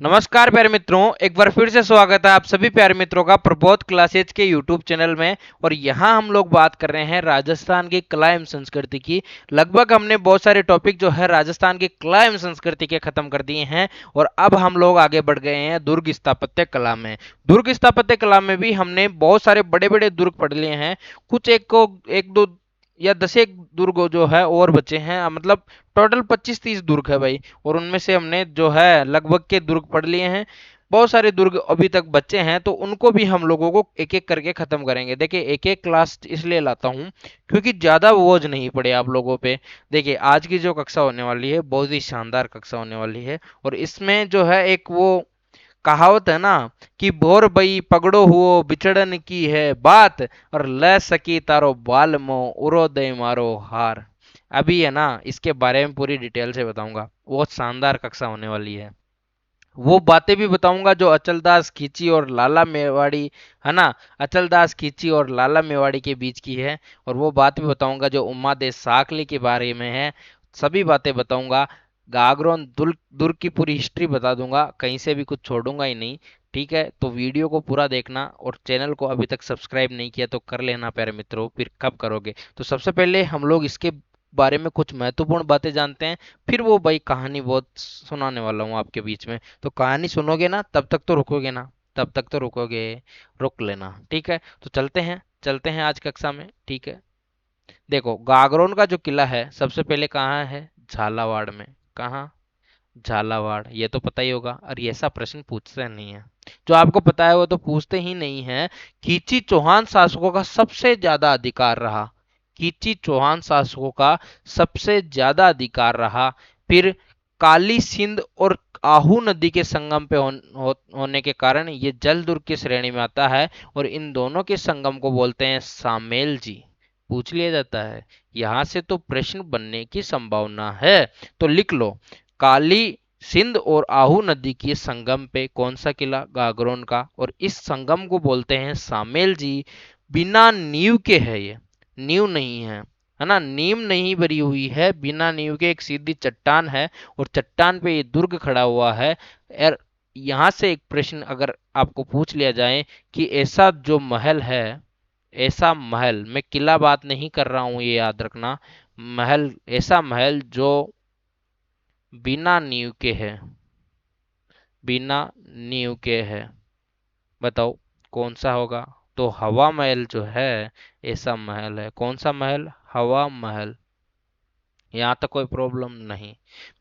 नमस्कार प्यारे मित्रों, एक बार फिर से स्वागत है आप सभी प्यारे मित्रों का प्रबोध क्लासेज के यूट्यूब चैनल में। और यहाँ हम लोग बात कर रहे हैं राजस्थान की कला एवं संस्कृति की। लगभग हमने बहुत सारे टॉपिक जो है राजस्थान की कला एवं संस्कृति के खत्म कर दिए हैं और अब हम लोग आगे बढ़ गए हैं दुर्ग स्थापत्य कला में। दुर्ग स्थापत्य कला में भी हमने बहुत सारे बड़े बड़े दुर्ग पढ़ लिए हैं। कुछ एक दो या 10 एक दुर्ग जो है और बचे हैं, मतलब टोटल 25-30 दुर्ग है भाई। और उनमें से हमने जो है लगभग के दुर्ग पढ़ लिए हैं। बहुत सारे दुर्ग अभी तक बचे हैं, तो उनको भी हम लोगों को एक एक करके खत्म करेंगे। देखिए, एक एक क्लास इसलिए लाता हूँ क्योंकि ज्यादा बोझ नहीं पड़े आप लोगों पे। देखिए, आज की जो कक्षा होने वाली है बहुत ही शानदार कक्षा होने वाली है। और इसमें जो है एक वो कहावत है ना कि भोर बई पगड़ो हुओ बिछड़न की है बात, और ल सकी तारो बाल मो उरोदय मारो हार। अभी है ना, इसके बारे में पूरी डिटेल से बताऊंगा। बहुत शानदार कक्षा होने वाली है। वो बातें भी बताऊंगा जो अचलदास खींची और लाला मेवाड़ी, है ना, अचलदास खींची और लाला मेवाड़ी के बीच की है। और वो बात भी बताऊंगा जो उमा दे साकली के बारे में है। सभी बातें बताऊंगा। गागरोन दुर्ग की पूरी हिस्ट्री बता दूंगा, कहीं से भी कुछ छोड़ूंगा ही नहीं। ठीक है, तो वीडियो को पूरा देखना और चैनल को अभी तक सब्सक्राइब नहीं किया तो कर लेना प्यारे मित्रों। फिर कब करोगे? तो सबसे पहले हम लोग इसके बारे में कुछ महत्वपूर्ण बातें जानते हैं। फिर वो भाई कहानी बहुत सुनाने वाला हूँ आपके बीच में। तो कहानी सुनोगे ना, तब तक तो रुकोगे ना? तब तक तो रुकोगे, रुक लेना। ठीक है, तो चलते हैं आज कक्षा में। ठीक है, देखो, गागरोन का जो किला है सबसे पहले कहाँ है? झालावाड़ में। कहाँ? झालावाड़। ये तो पता ही होगा, और ये ऐसा प्रश्न पूछते नहीं है। जो आपको पता है वो तो पूछते ही नहीं है। खींची चौहान शासकों का सबसे ज्यादा अधिकार रहा। खींची चौहान शासकों का सबसे ज्यादा अधिकार रहा। फिर काली सिंध और आहू नदी के संगम पे होने के कारण ये जल दुर्ग की श्रेणी में आता है। और इन दोनों के संगम को बोलते हैं सामेल जी। पूछ लिया जाता है, यहां से तो प्रश्न बनने की संभावना है। तो लिख लो, काली सिंध और आहू नदी के संगम पे कौन सा किला? गागरोन का। और इस संगम को बोलते हैं सामेल जी। बिना नींव के है ये, नींव नहीं है ना, नींव नहीं भरी हुई है, बिना नींव के एक सीधी चट्टान है। और चट्टान पे ये दुर्ग खड़ा हुआ है। और यहाँ से एक प्रश्न अगर आपको पूछ लिया जाए कि ऐसा जो महल है, ऐसा महल, मैं किला बात नहीं कर रहा हूं, ये याद रखना। महल, ऐसा महल जो बिना नींव के है, बिना नींव के है, बताओ कौन सा होगा? तो हवा महल जो है, ऐसा महल है। कौन सा महल? हवा महल। यहाँ तक कोई प्रॉब्लम नहीं।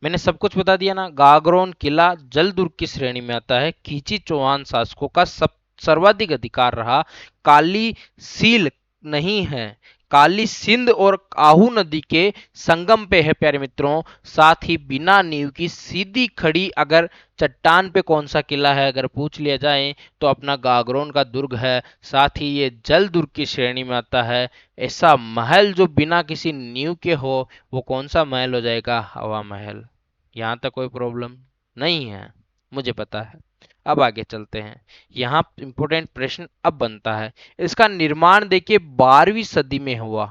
मैंने सब कुछ बता दिया ना। गागरोन किला जल दुर्ग की श्रेणी में आता है। खींची चौहान शासकों का सब सर्वाधिक अधिकार रहा। काली सील नहीं है, काली सिंध और आहू नदी के संगम पे है प्यारे मित्रों। साथ ही बिना नींव की सीधी खड़ी अगर चट्टान पे कौन सा किला है अगर पूछ लिया जाए तो अपना गागरोन का दुर्ग है। साथ ही ये जल दुर्ग की श्रेणी में आता है। ऐसा महल जो बिना किसी नींव के हो, वो कौन सा महल हो जाएगा? हवा महल। यहाँ तक कोई प्रॉब्लम नहीं है, मुझे पता है। अब आगे चलते हैं। यहाँ इंपॉर्टेंट प्रश्न अब बनता है, इसका निर्माण देखिए 12वीं सदी में हुआ।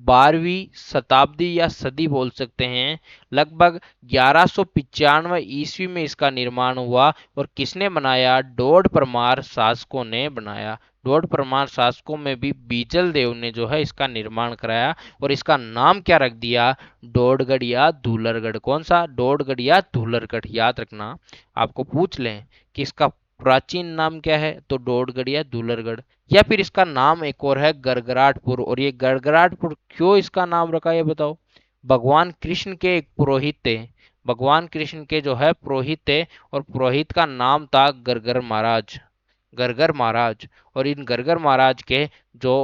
12वीं शताब्दी या सदी बोल सकते हैं। लगभग 1195 ईस्वी में इसका निर्माण हुआ। और किसने बनाया? डोड परमार शासकों ने बनाया। डोड परमार शासकों में भी बीजल देव ने जो है इसका निर्माण कराया। और इसका नाम क्या रख दिया? डोडगढ़ या धूलरगढ़। कौन सा? डोडगढ़ या धूलरगढ़। याद रखना, आपको पूछ लें कि इसका प्राचीन नाम क्या है तो डोडगढ़ या धूलरगढ़। या फिर इसका नाम एक और है गड़गड़ाटपुर। और ये गड़गड़ाटपुर क्यों इसका नाम रखा, ये बताओ? भगवान कृष्ण के एक पुरोहित थे, भगवान कृष्ण के जो है पुरोहित थे। और पुरोहित का नाम था गरगर महाराज, गरगर महाराज। और इन गरगर महाराज के जो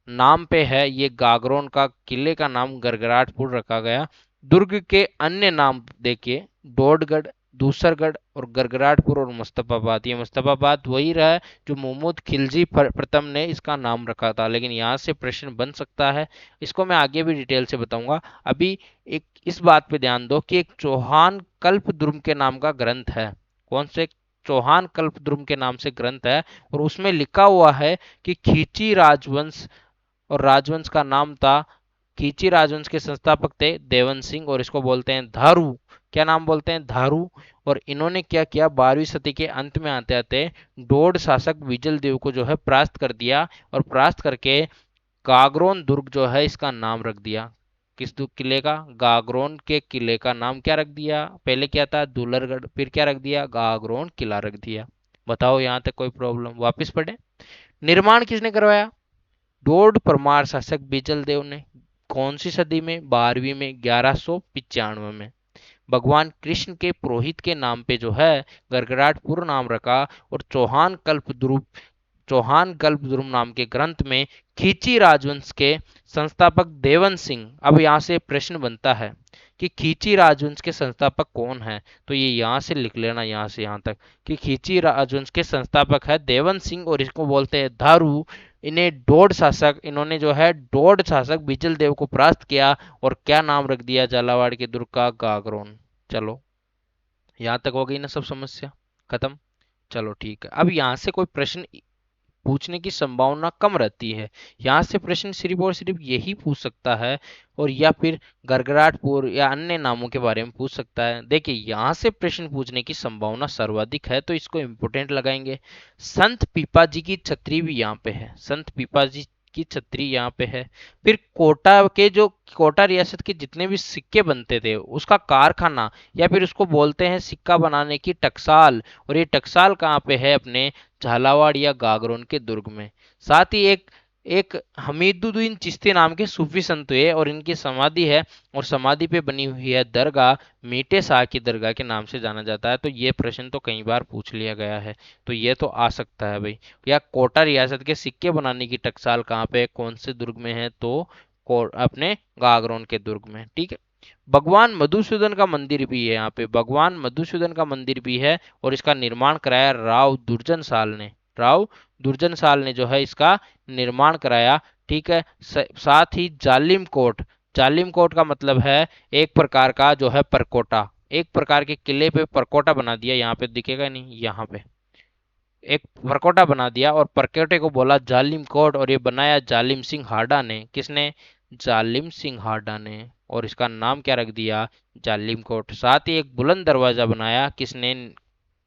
नाम पे है ये गागरोन का किले का नाम गरगराटपुर रखा गया। दुर्ग के अन्य नाम देखिए, डोडगढ़, दूसरगढ़ और गरगराटपुर और मुस्तफाबाद। ये मुस्तफाबाद वही रहा है जो महमूद खिलजी प्रथम ने इसका नाम रखा था। लेकिन यहाँ से प्रश्न बन सकता है, इसको मैं आगे भी डिटेल से बताऊंगा। अभी एक इस बात पे ध्यान दो कि एक चौहान कल्पद्रुम के नाम का ग्रंथ है। कौन से? चौहान कल्पद्रुम के नाम से ग्रंथ है। और उसमें लिखा हुआ है कि खींची राजवंश, और राजवंश का नाम था, खींची राजवंश के संस्थापक थे देवन सिंह। और इसको बोलते हैं धारू, क्या नाम बोलते हैं, धारू। और इन्होंने क्या किया, 12वीं सदी के अंत में आते आते डोड शासक विजल देव को जो है परास्त कर दिया, और परास्त करके गागरोन दुर्ग जो है इसका नाम रख दिया। किस किले का, गागरोन के किले का नाम क्या रख दिया, पहले क्या था दुलरगढ़, फिर क्या रख दिया, गागरोन किला रख दिया। बताओ यहां तक कोई प्रॉब्लम, वापिस पढ़े। निर्माण किसने करवाया, डोड परमार शासक बिजल देव ने। कौन सी सदी में, 12वीं में, 1195 में। भगवान कृष्ण के पुरोहित के नाम पे जो है गड़गड़ाटपुर नाम रखा। और चौहान कल्पद्रुम नाम के ग्रंथ में खींची राजवंश के संस्थापक देवन सिंह। अब यहाँ से प्रश्न बनता है कि खींची राजवंश के संस्थापक कौन है, तो ये यहाँ से लिख लेना, यहाँ से यहाँ तक, कि खींची राजवंश के संस्थापक है देवन सिंह, और इसको बोलते हैं धारू। इन्हें डोड शासक, इन्होंने जो है डोड शासक बिजल देव को परास्त किया, और क्या नाम रख दिया झालावाड़ के दुर्ग का, गागरोन। चलो यहाँ तक हो गई ना सब समस्या खत्म। चलो ठीक है, अब यहाँ से कोई प्रश्न पूछने की संभावना कम रहती है। यहाँ से प्रश्न सिर्फ और सिर्फ यही पूछ सकता है, और या फिर गड़गड़ाटपुर या अन्य नामों के बारे में पूछ सकता है। देखिए यहाँ से प्रश्न पूछने की संभावना सर्वाधिक है, तो इसको इंपोर्टेंट लगाएंगे। संत पीपाजी की छतरी भी यहाँ पे है, संत पीपाजी की छतरी यहाँ पे है। फिर कोटा के जो, कोटा रियासत के जितने भी सिक्के बनते थे उसका कारखाना, या फिर उसको बोलते हैं सिक्का बनाने की टकसाल, और ये टकसाल कहाँ पे है, अपने झालावाड़ या गागरोन के दुर्ग में। साथ ही एक एक हमीदुद्दीन चिश्ती नाम के सूफी संत हुए, और इनकी समाधि है, और समाधि पे बनी हुई है दरगाह, मीठे शाह की दरगाह के नाम से जाना जाता है। तो ये प्रश्न तो कई बार पूछ लिया गया है, तो ये तो आ सकता है भाई। या कोटा रियासत के सिक्के बनाने की टकसाल कहाँ पे, कौन से दुर्ग में है, तो अपने गागरोन के दुर्ग में। ठीक है। भगवान मधुसूदन का मंदिर भी है यहाँ पे, भगवान मधुसूदन का मंदिर भी है, और इसका निर्माण कराया राव दुर्जन साल ने। राव दुर्जन साल ने जो है इसका निर्माण कराया। ठीक है। साथ ही जालिम कोट, जालिम कोट का मतलब है एक प्रकार का जो है परकोटा, एक प्रकार के किले पे परकोटा बना दिया। यहाँ पे दिखेगा नहीं, यहाँ पे एक परकोटा बना दिया, और परकोटे को बोला जालिम कोट, और ये बनाया जालिम सिंह हाडा ने। किसने, जालिम सिंह हाडा ने। और इसका नाम क्या रख दिया, जालिम कोट। साथ ही एक बुलंद दरवाजा बनाया, किसने,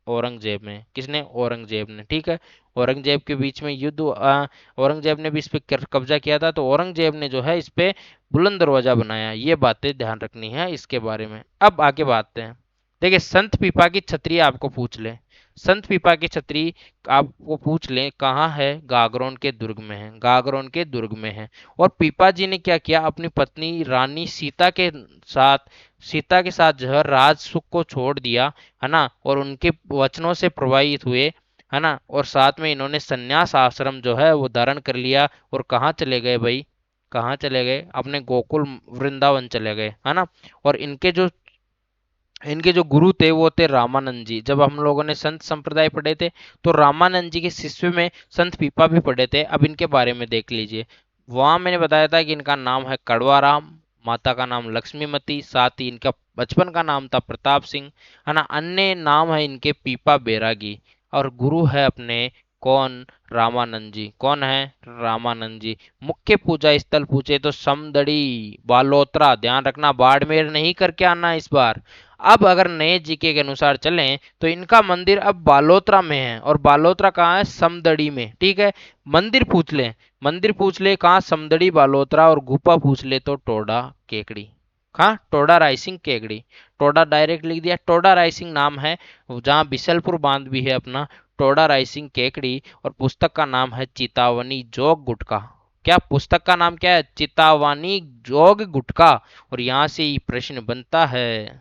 औरंगजेब ने। किसने, औरंगजेब ने। ठीक है। औरंगजेब के बीच में युद्ध, औरंगजेब ने भी इस पे कब्जा किया था, तो औरंगजेब ने जो है इस पे बुलंद दरवाजा बनाया। ये बातें ध्यान रखनी है इसके बारे में। अब आगे बात हैं, देखिए संत पीपा की छतरी आपको पूछ ले, संत पीपा की छतरी आपको पूछ ले कहाँ है, गागरोन के दुर्ग में है, गागरोन के दुर्ग में है। और पीपा जी ने क्या किया, अपनी पत्नी रानी साथ सीता के साथ जो है राज सुख को छोड़ दिया, है ना, और उनके वचनों से प्रभावित हुए, है ना, और साथ में इन्होंने संन्यास आश्रम जो है वो धारण कर लिया। और कहाँ चले गए भाई, कहाँ चले गए, अपने गोकुल वृंदावन चले गए, है ना। और इनके जो गुरु थे वो थे रामानंद जी। जब हम लोगों ने संत संप्रदाय पढ़े थे, तो रामानंद जी के शिष्य में संत पीपा भी पढ़े थे। अब इनके बारे में देख लीजिए। वहां मैंने बताया था कि इनका नाम है कड़वा राम, माता का नाम लक्ष्मीमती, साथ ही इनका बचपन का नाम था प्रताप सिंह, है ना। अन्य नाम है इनके पीपा बैरागी, और गुरु है अपने कौन, रामानंद जी। कौन है, रामानंद जी। मुख्य पूजा स्थल पूछे तो समदड़ी, बालोतरा, ध्यान रखना बाड़मेर नहीं करके आना इस बार। अब अगर नए जीके के अनुसार चलें तो इनका मंदिर अब बालोतरा में है, और बालोतरा कहाँ है, समदड़ी में। ठीक है। मंदिर पूछ ले, मंदिर पूछ ले कहाँ, समदड़ी बालोतरा। और गुफा पूछ ले तो टोडा केकड़ी, हाँ टोडा रायसिंह केकड़ी। टोडा डायरेक्ट लिख दिया, टोडा रायसिंह नाम है जहाँ बिसलपुर बांध भी है अपना, टोडा रायसिंह केकड़ी। और पुस्तक का नाम है चितावनी जोग गुटका। क्या पुस्तक का नाम क्या है, चितावानी जोग गुटका। और यहाँ से ही प्रश्न बनता है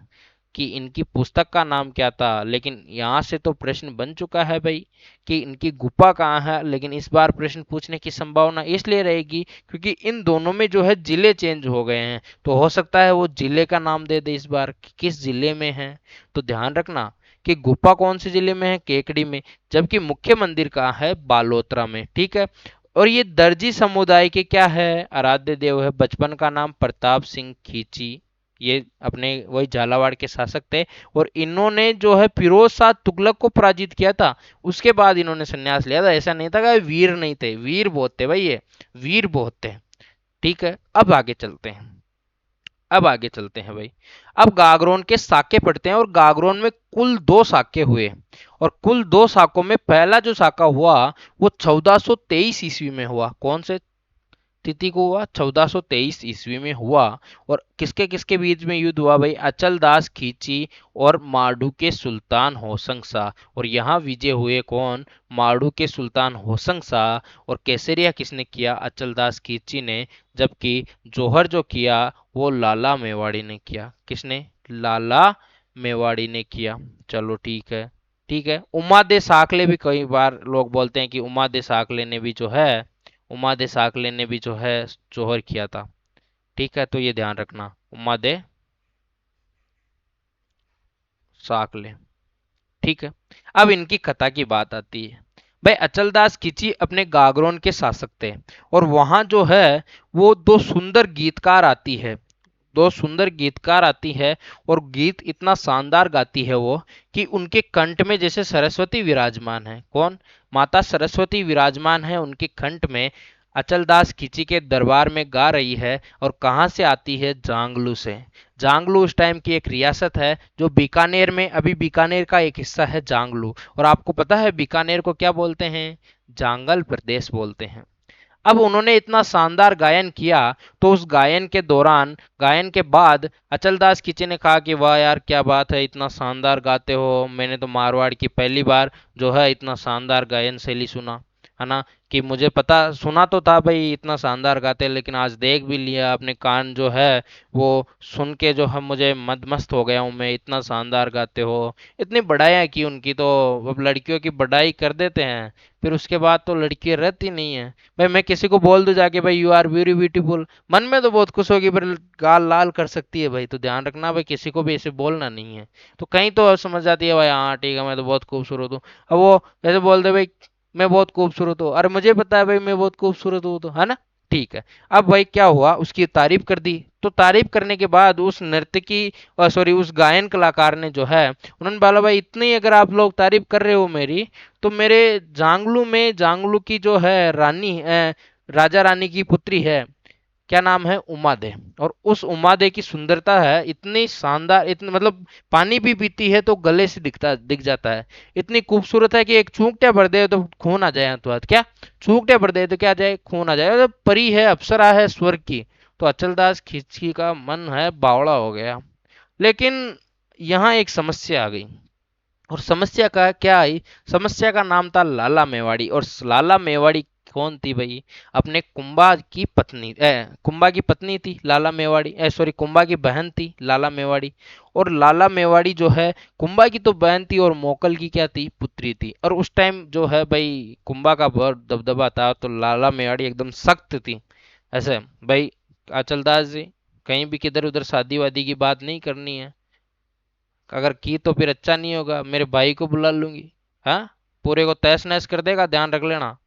कि इनकी पुस्तक का नाम क्या था। लेकिन यहाँ से तो प्रश्न बन चुका है भाई कि इनकी गुफा कहाँ है, लेकिन इस बार प्रश्न पूछने की संभावना इसलिए रहेगी क्योंकि इन दोनों में जो है जिले चेंज हो गए हैं, तो हो सकता है वो जिले का नाम दे दे इस बार कि किस जिले में है। तो ध्यान रखना कि गुफा कौन से जिले में है, केकड़ी में, जबकि मुख्य मंदिर कहाँ है, बालोतरा में। ठीक है। और ये दर्जी समुदाय के क्या है, आराध्य देव है। बचपन का नाम प्रताप सिंह खींची, ये अपने वही झालावाड़ के शासक थे, और इन्होंने जो है फिरोज शाह तुगलक को पराजित किया था। उसके बाद इन्होंने संन्यास लिया था। ऐसा नहीं था कि वीर नहीं थे, वीर बहुत थे भाई, ये वीर बहुत थे। ठीक है। अब आगे चलते हैं। अब आगे चलते हैं भाई। अब गागरोन के साके पढ़ते हैं, और गागरोन में कुल 2 साके हुए, और कुल 2 साकों में पहला जो साका हुआ वो 1423 ईस्वी में हुआ। कौन से तिथि को हुआ? 1423 ईस्वी में हुआ। और किसके किसके बीच में युद्ध हुआ भाई? अचलदास खींची और मारडू के सुल्तान होसंग शाह। और यहाँ विजय हुए कौन? मारडू के सुल्तान होसंग शाह। और केसरिया किसने किया? अचलदास खींची ने। जबकि जोहर जो किया वो लाला मेवाड़ी ने किया। किसने? लाला मेवाड़ी ने किया। चलो ठीक है, ठीक है। उमादे साकले भी कई बार लोग बोलते हैं कि उमादे साकले ने भी जो है, उमादे साकले ने भी जो है जोहर किया था। ठीक है, तो ये ध्यान रखना, उमादे साकले। ठीक है। अब इनकी कथा की बात आती है। भाई अचलदास खिची अपने गागरोन के शासक थे, और वहां जो है वो 2 सुंदर गीतकार आती है, 2 सुंदर गीतकार आती है। और गीत इतना शानदार गाती है वो कि उनके कंठ में जैसे सरस्वती विराजमान है। कौन? माता सरस्वती विराजमान है उनके कंठ में। अचलदास खिची के दरबार में गा रही है, और कहाँ से आती है? जांगलू से। जांगलू उस टाइम की एक रियासत है जो बीकानेर में, अभी बीकानेर का एक हिस्सा है जांगलू। और आपको पता है बीकानेर को क्या बोलते हैं? जांगल प्रदेश बोलते हैं। अब उन्होंने इतना शानदार गायन किया, तो उस गायन के दौरान, गायन के बाद अचलदास खिची ने कहा कि वाह यार क्या बात है, इतना शानदार गाते हो, मैंने तो मारवाड़ की पहली बार जो है इतना शानदार गायन शैली सुना, है ना। कि मुझे पता, सुना तो था भाई इतना शानदार गाते, लेकिन आज देख भी लिया, अपने कान जो है वो सुन के जो है मुझे मदमस्त हो गया हूँ मैं, इतना शानदार गाते हो। इतनी बढ़ाई की उनकी तो। अब लड़कियों की बढ़ाई कर देते हैं, फिर उसके बाद तो लड़कियां रहती नहीं है। भाई मैं किसी को बोल दूं जाके भाई यू आर वेरी ब्यूटीफुल, मन में तो बहुत खुश होगी पर गाल लाल कर सकती है भाई, तो ध्यान रखना भाई, किसी को भी ऐसे बोलना नहीं है। तो कहीं तो समझ जाती है भाई, हाँ ठीक है मैं तो बहुत खूबसूरत हूँ। अब वो ऐसे बोल दे भाई मैं बहुत खूबसूरत हूँ, अरे मुझे पता है भाई मैं बहुत खूबसूरत हूँ, तो है ना। ठीक है। अब भाई क्या हुआ, उसकी तारीफ कर दी, तो तारीफ करने के बाद उस नर्तकी, सॉरी उस गायन कलाकार ने जो है, उन्होंने बोला भाई इतनी अगर आप लोग तारीफ कर रहे हो मेरी, तो मेरे जांगलू में, जांगलू की जो है रानी, राजा रानी की पुत्री है, क्या नाम है? उमादे। और उस उमादे की सुंदरता है इतनी शानदार, इतनी मतलब पानी भी पीती है तो गले से दिख जाता है। इतनी खूबसूरत है कि एक छूंकटे भर दे तो खून आ जाए, तो क्या छूंकटे भर दे तो क्या आ जाए? खून आ जाए। तो परी है, अप्सरा है स्वर्ग की। तो अचलदास खिची का मन है बावड़ा हो गया। लेकिन यहाँ एक समस्या आ गई, और समस्या का क्या आई? समस्या का नाम था लाला मेवाड़ी। और लाला मेवाड़ी कौन थी भाई? अपने कुंभा की पत्नी, कुंभा की पत्नी थी लाला मेवाड़ी, सॉरी कुंभा की बहन थी लाला मेवाड़ी। और लाला मेवाड़ी जो है कुंभा की तो बहन थी, और मोकल की क्या थी? पुत्री थी। और उस टाइम जो है भाई कुंभा का बहुत दबदबा था, तो लाला मेवाड़ी एकदम सख्त थी। ऐसे भाई अचलदास जी, कहीं भी किधर उधर शादी वादी की बात नहीं करनी है, अगर की तो फिर अच्छा नहीं होगा, मेरे भाई को बुला लूंगी। हाँ, पूरे को तहस नहस कर देगा, ध्यान रख लेना।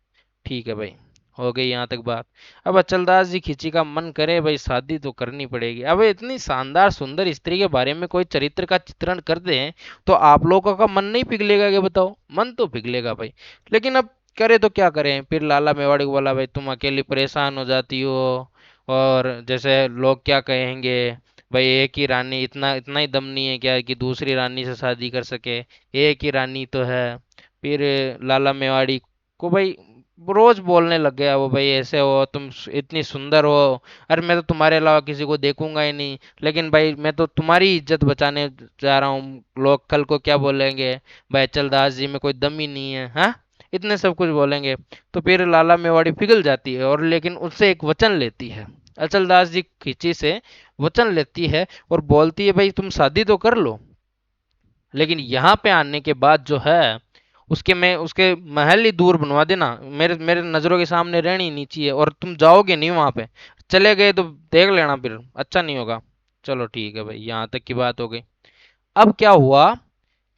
ठीक है भाई, हो गई यहाँ तक बात। अब अचलदास जी खिची का मन करे भाई शादी तो करनी पड़ेगी। अब इतनी शानदार सुंदर स्त्री के बारे में कोई चरित्र का चित्रण कर दें तो आप लोगों का मन नहीं पिघलेगा? क्या बताओ, मन तो पिघलेगा भाई। लेकिन अब करे तो क्या करें? फिर लाला मेवाड़ी को बोला भाई तुम अकेली परेशान हो जाती हो, और जैसे लोग क्या कहेंगे, भाई एक ही रानी, इतना इतना ही दम नहीं है क्या कि दूसरी रानी से शादी कर सके? एक ही रानी तो है। फिर लाला मेवाड़ी को भाई रोज बोलने लग गया वो, भाई ऐसे हो तुम, इतनी सुंदर हो, अरे मैं तो तुम्हारे अलावा किसी को देखूंगा ही नहीं, लेकिन भाई मैं तो तुम्हारी इज्जत बचाने जा रहा हूँ, लोग कल को क्या बोलेंगे, भाई चलदास जी में कोई दम ही नहीं है, हाँ, इतने सब कुछ बोलेंगे। तो फिर लाला मेवाड़ी पिघल जाती है, और लेकिन उससे एक वचन लेती है, अचलदास जी खिची से वचन लेती है, और बोलती है भाई तुम शादी तो कर लो, लेकिन यहाँ पे आने के बाद जो है उसके, मैं उसके महल ही दूर बनवा देना, मेरे मेरे नज़रों के सामने रहनी नहीं चाहिए, और तुम जाओगे नहीं वहां पे, चले गए तो देख लेना फिर अच्छा नहीं होगा। चलो ठीक है भाई, यहाँ तक की बात हो गई। अब क्या हुआ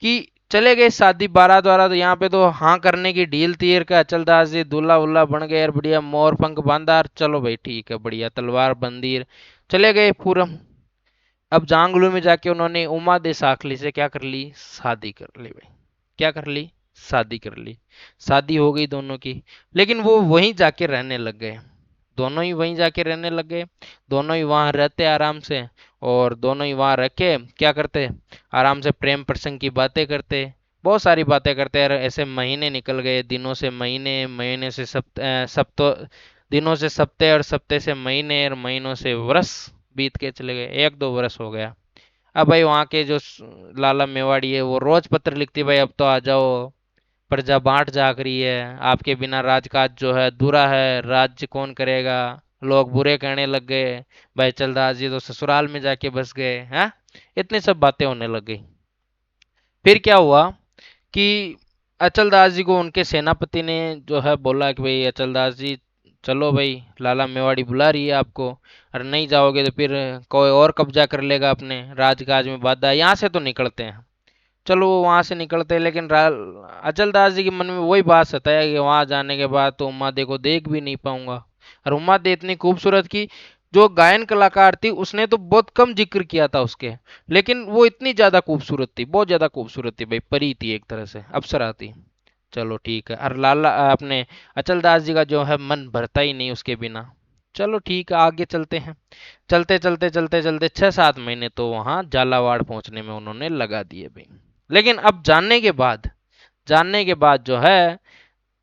कि चले गए शादी बारात वारात, यहाँ पे तो हाँ करने की डील थी यार का, अचलदास जी दूल्हा उल्ला बन गए यार, बढ़िया मोर पंख बांधा, चलो भाई ठीक है बढ़िया, तलवार बंदीर, चले गए पूरम। अब जांगलू में जाके उन्होंने उमा दे साखली से क्या कर ली? शादी कर ली भाई। क्या कर ली? शादी कर ली। शादी हो गई दोनों की। लेकिन वो वहीं जाके रहने लग गए, दोनों ही वहीं जाके रहने लग गए। दोनों ही वहां रहते आराम से, और दोनों ही वहां रह के क्या करते, आराम से प्रेम प्रसंग की बातें करते, बहुत सारी बातें करते हैं। ऐसे महीने निकल गए, दिनों से महीने, महीने से सप्तो दिनों से सप्ते, और सप्ते से महीने, और महीनों से वर्ष बीत के चले गए। 1-2 वर्ष हो गया। अब भाई वहाँ के जो लाला मेवाड़ी है वो रोज पत्र लिखती, भाई अब तो आ जाओ, प्रजा बांट जाग रही है, आपके बिना राजकाज जो है अधूरा है, राज्य कौन करेगा, लोग बुरे कहने लग गए, भाई चलदास जी तो ससुराल में जाके बस गए हैं। इतनी सब बातें होने लग गई। फिर क्या हुआ कि अचलदास जी को उनके सेनापति ने जो है बोला कि भाई अचलदास जी चलो भाई, लाला मेवाड़ी बुला रही है आपको, और नहीं जाओगे तो फिर कोई और कब्जा कर लेगा अपने राजकाज में, बाधा, यहाँ से तो निकलते हैं। चलो वो वहां से निकलते हैं, लेकिन अचलदास जी के मन में वही बात सताया कि वहां जाने के बाद तो उम्मादे को देख भी नहीं पाऊंगा। और उम्मादे इतनी खूबसूरत की, जो गायन कलाकार थी उसने तो बहुत कम जिक्र किया था उसके, लेकिन वो इतनी ज्यादा खूबसूरत थी, बहुत ज्यादा खूबसूरत थी भाई, परी थी एक तरह से, अप्सरा थी। चलो ठीक है, और लाला अपने अचलदास जी का जो है मन भरता ही नहीं उसके बिना। चलो ठीक है, आगे चलते हैं। चलते चलते चलते चलते 6-7 महीने तो वहां झालावाड़ पहुंचने में उन्होंने लगा दिए भाई। लेकिन अब जानने के बाद जो है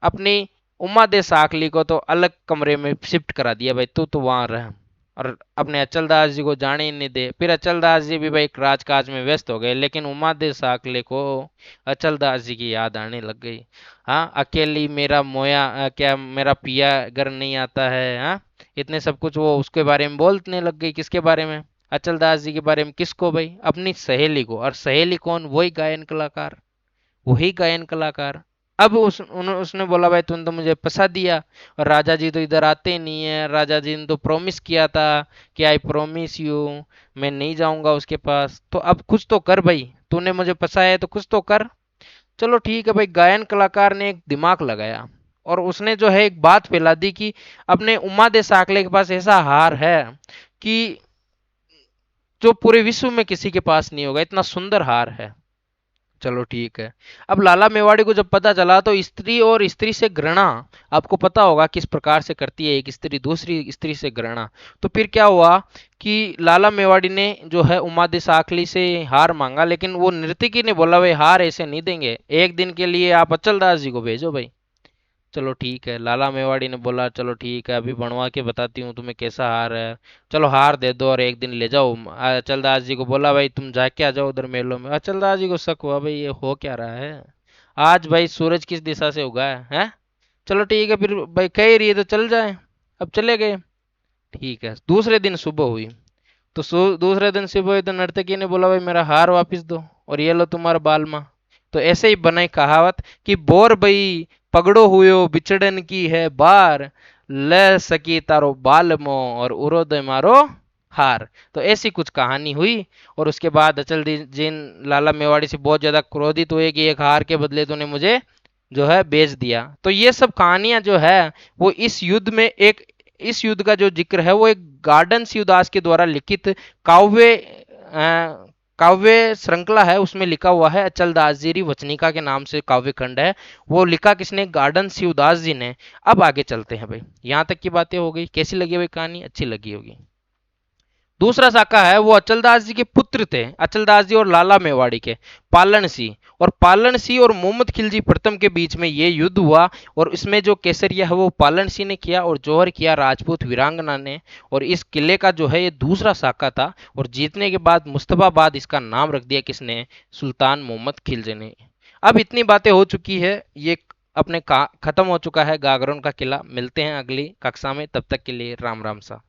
अपनी उमा दे साकली को तो अलग कमरे में शिफ्ट करा दिया, भाई तू तो वहां रह, और अपने अचलदास जी को जाने ही नहीं दे। फिर अचलदास जी भी भाई राजकाज में व्यस्त हो गए, लेकिन उमा दे साकले को अचलदास जी की याद आने लग गई। हाँ, अकेली मेरा मोया, क्या मेरा पिया घर नहीं आता है, हाँ, इतने सब कुछ वो उसके बारे में बोलने लग गई। किसके बारे में? अचलदास जी के बारे में। किसको भाई? अपनी सहेली को। और सहेली कौन? वही गायन कलाकार, वही गायन कलाकार। अब उसने बोला भाई तुमने तो मुझे फंसा दिया, और राजा जी तो इधर आते ही नहीं है, राजा जी ने तो प्रॉमिस किया था कि आई प्रॉमिस यू, मैं नहीं जाऊंगा उसके पास, तो अब कुछ तो कर भाई, तूने मुझे फंसाया है तो कुछ तो कर। चलो ठीक है भाई, गायन कलाकार ने एक दिमाग लगाया, और उसने जो है एक बात फैला दी कि अपने उमा दे साकले के पास ऐसा हार है कि जो पूरे विश्व में किसी के पास नहीं होगा, इतना सुंदर हार है। चलो ठीक है। अब लाला मेवाड़ी को जब पता चला तो स्त्री और स्त्री से घृणा, आपको पता होगा किस प्रकार से करती है एक स्त्री दूसरी स्त्री से घृणा। तो फिर क्या हुआ कि लाला मेवाड़ी ने जो है उमादे साखली से हार मांगा, लेकिन वो नर्तकी ने बोला भाई हार ऐसे नहीं देंगे, एक दिन के लिए आप अचलदास जी को भेजो भाई। चलो ठीक है, लाला मेवाड़ी ने बोला चलो ठीक है, अभी बनवा के बताती हूँ तुम्हें कैसा हार है, चलो हार दे दो और एक दिन ले जाओ। अचलदास जी को बोला भाई तुम जाके आ जाओ उधर मेलों में। अचलदास जी को शक हुआ भाई ये हो क्या रहा है, आज भाई सूरज किस दिशा से उगा है? चलो ठीक है, फिर भाई कह ही रही है तो चल जाए। अब चले गए। ठीक है, दूसरे दिन सुबह हुई, तो दूसरे दिन सुबह हुई तो नर्तकी ने बोला भाई मेरा हार वापस दो, और ये लो तुम्हारा बालमा। तो ऐसे ही बनाई कहावत कि बोर बई पगड़ो हुयो बिछड़न की है बार, ले सकी तारो बालमो और उरोदय मारो हार। तो ऐसी कुछ कहानी हुई। और उसके बाद अचल जीन लाला मेवाड़ी से बहुत ज्यादा क्रोधित हुए कि एक हार के बदले तूने मुझे जो है बेच दिया। तो ये सब कहानियां जो है वो इस युद्ध का जो जिक्र है वो एक गार्डन शिवदास के द्वारा लिखित काव्य श्रृंखला है, उसमें लिखा हुआ है। अचलदास जी वचनिका के नाम से काव्य खंड है, वो लिखा किसने? गार्डन शिवदास जी ने। अब आगे चलते हैं भाई, यहां तक की बातें हो गई। कैसी लगी भाई कहानी? अच्छी लगी होगी। दूसरा साका है वो अचलदास जी के पुत्र थे, अचलदास जी और लाला मेवाड़ी के, पालन सिंह। और पालन सिंह और मोहम्मद खिलजी प्रथम के बीच में ये युद्ध हुआ, और इसमें जो केसरिया है वो पालन सिंह ने किया, और जौहर किया राजपूत वीरांगना ने। और इस किले का जो है ये दूसरा साका था, और जीतने के बाद मुस्तफाबाद इसका नाम रख दिया किसने? सुल्तान मोहम्मद खिलजी ने। अब इतनी बातें हो चुकी है, ये अपने खत्म हो चुका है गागरोन का किला। मिलते हैं अगली कक्षा में, तब तक के लिए राम राम सा।